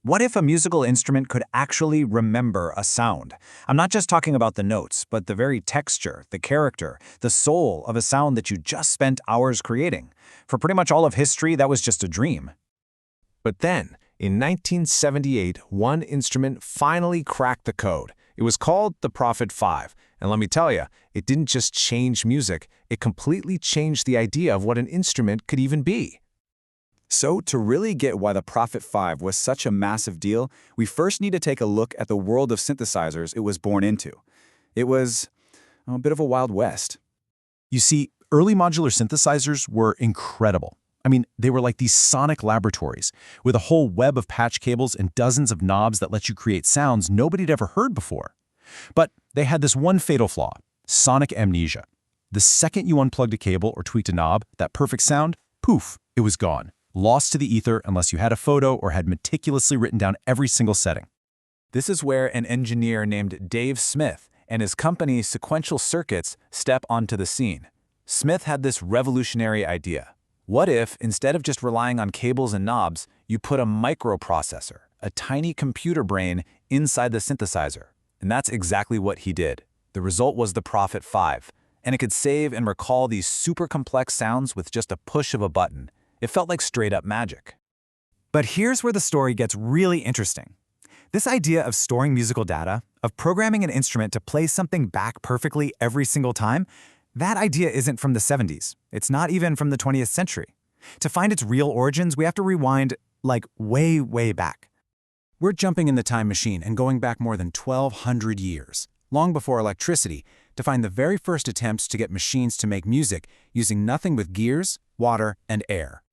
What if a musical instrument could actually remember a sound? I'm not just talking about the notes, but the very texture, the character, the soul of a sound that you just spent hours creating. For pretty much all of history, that was just a dream. But then, in 1978, one instrument finally cracked the code. It was called the Prophet 5. And let me tell you, it didn't just change music, it completely changed the idea of what an instrument could even be. So, to really get why the Prophet 5 was such a massive deal, we first need to take a look at the world of synthesizers it was born into. It was a bit of a Wild West. You see, early modular synthesizers were incredible. I mean, they were like these sonic laboratories, with a whole web of patch cables and dozens of knobs that let you create sounds nobody'd ever heard before. But they had this one fatal flaw: sonic amnesia. The second you unplugged a cable or tweaked a knob, that perfect sound, poof, it was gone. Lost to the ether unless you had a photo or had meticulously written down every single setting. This is where an engineer named Dave Smith and his company Sequential Circuits step onto the scene. Smith had this revolutionary idea. What if, instead of just relying on cables and knobs, you put a microprocessor, a tiny computer brain, inside the synthesizer? And that's exactly what he did. The result was the Prophet 5, and it could save and recall these super complex sounds with just a push of a button. It felt like straight-up magic. But here's where the story gets really interesting. This idea of storing musical data, of programming an instrument to play something back perfectly every single time, that idea isn't from the 70s. It's not even from the 20th century. To find its real origins, we have to rewind, like, way, way back. We're jumping in the time machine and going back more than 1,200 years, long before electricity, to find the very first attempts to get machines to make music using nothing but gears, water, and air.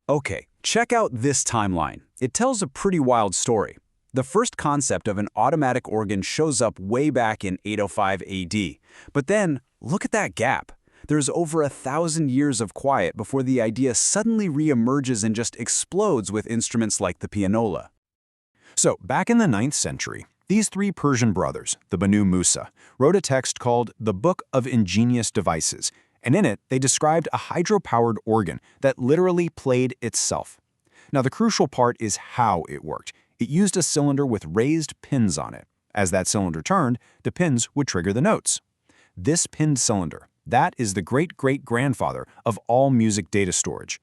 Okay, check out this timeline. It tells a pretty wild story. The first concept of an automatic organ shows up way back in 805 AD. But then, look at that gap. There's over 1,000 years of quiet before the idea suddenly re-emerges and just explodes with instruments like the pianola. So, back in the 9th century, these three Persian brothers, the Banu Musa, wrote a text called The Book of Ingenious Devices, and in it, they described a hydro-powered organ that literally played itself. Now, the crucial part is how it worked. It used a cylinder with raised pins on it. As that cylinder turned, the pins would trigger the notes. This pinned cylinder, that is the great-great-grandfather of all music data storage.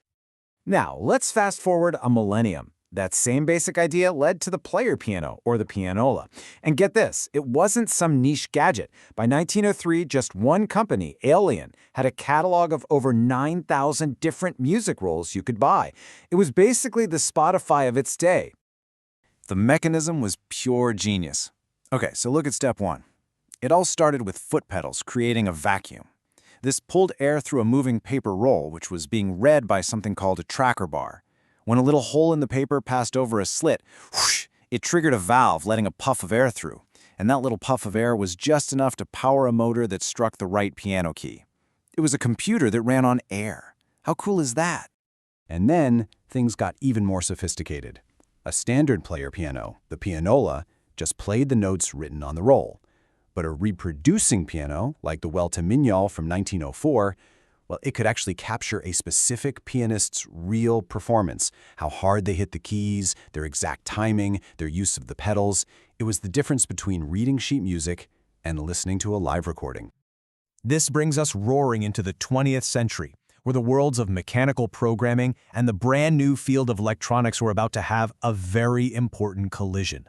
Now, let's fast forward a millennium. That same basic idea led to the player piano, or the pianola. And get this, it wasn't some niche gadget. By 1903, just one company, Alien, had a catalog of over 9,000 different music rolls you could buy. It was basically the Spotify of its day. The mechanism was pure genius. Okay, so look at step one. It all started with foot pedals creating a vacuum. This pulled air through a moving paper roll, which was being read by something called a tracker bar. When a little hole in the paper passed over a slit, whoosh, it triggered a valve, letting a puff of air through. And that little puff of air was just enough to power a motor that struck the right piano key. It was a computer that ran on air. How cool is that? And then, things got even more sophisticated. A standard player piano, the pianola, just played the notes written on the roll. But a reproducing piano, like the Welta Mignol from 1904, well, it could actually capture a specific pianist's real performance, how hard they hit the keys, their exact timing, their use of the pedals. It was the difference between reading sheet music and listening to a live recording. This brings us roaring into the 20th century, where the worlds of mechanical programming and the brand new field of electronics were about to have a very important collision.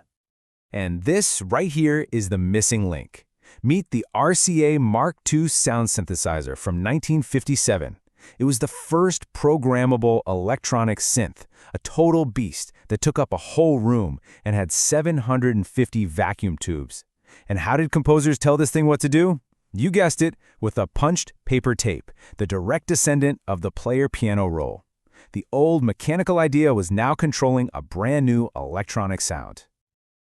And this right here is the missing link. Meet the RCA Mark II sound synthesizer from 1957. It was the first programmable electronic synth, a total beast that took up a whole room and had 750 vacuum tubes. And how did composers tell this thing what to do? You guessed it, with a punched paper tape, the direct descendant of the player piano roll. The old mechanical idea was now controlling a brand new electronic sound.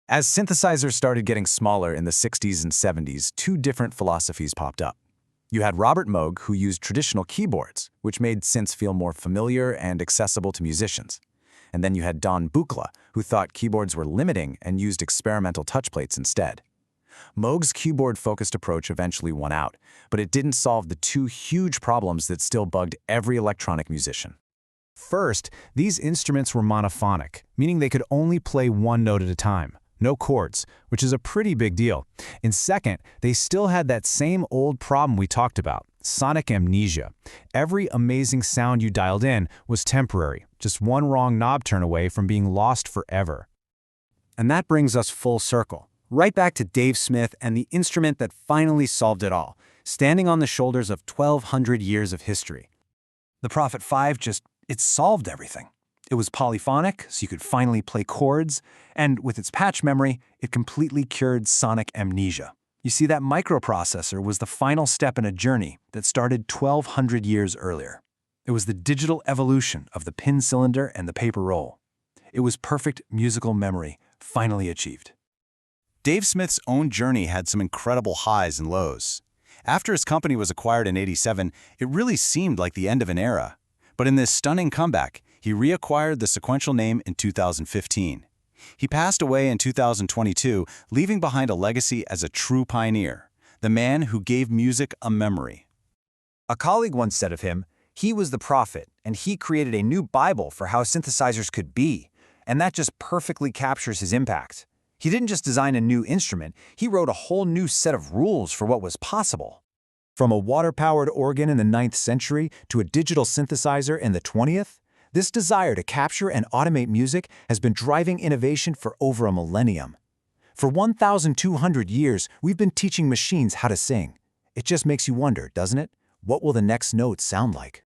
As synthesizers started getting smaller in the 60s and 70s, two different philosophies popped up. You had Robert Moog, who used traditional keyboards, which made synths feel more familiar and accessible to musicians. And then you had Don Buchla, who thought keyboards were limiting and used experimental touchplates instead. Moog's keyboard-focused approach eventually won out, but it didn't solve the two huge problems that still bugged every electronic musician. First, these instruments were monophonic, meaning they could only play one note at a time. No chords, which is a pretty big deal. And second, they still had that same old problem we talked about, sonic amnesia. Every amazing sound you dialed in was temporary, just one wrong knob turn away from being lost forever. And that brings us full circle, right back to Dave Smith and the instrument that finally solved it all, standing on the shoulders of 1,200 years of history. The Prophet 5 it solved everything. It was polyphonic, so you could finally play chords, and with its patch memory, it completely cured sonic amnesia. You see, that microprocessor was the final step in a journey that started 1,200 years earlier. It was the digital evolution of the pin cylinder and the paper roll. It was perfect musical memory, finally achieved. Dave Smith's own journey had some incredible highs and lows. After his company was acquired in '87, it really seemed like the end of an era. But in this stunning comeback, he reacquired the Sequential name in 2015. He passed away in 2022, leaving behind a legacy as a true pioneer, the man who gave music a memory. A colleague once said of him, he was the prophet, and he created a new Bible for how synthesizers could be, and that just perfectly captures his impact. He didn't just design a new instrument, he wrote a whole new set of rules for what was possible. From a water-powered organ in the 9th century to a digital synthesizer in the 20th, this desire to capture and automate music has been driving innovation for over a millennium. For 1,200 years, we've been teaching machines how to sing. It just makes you wonder, doesn't it? What will the next note sound like?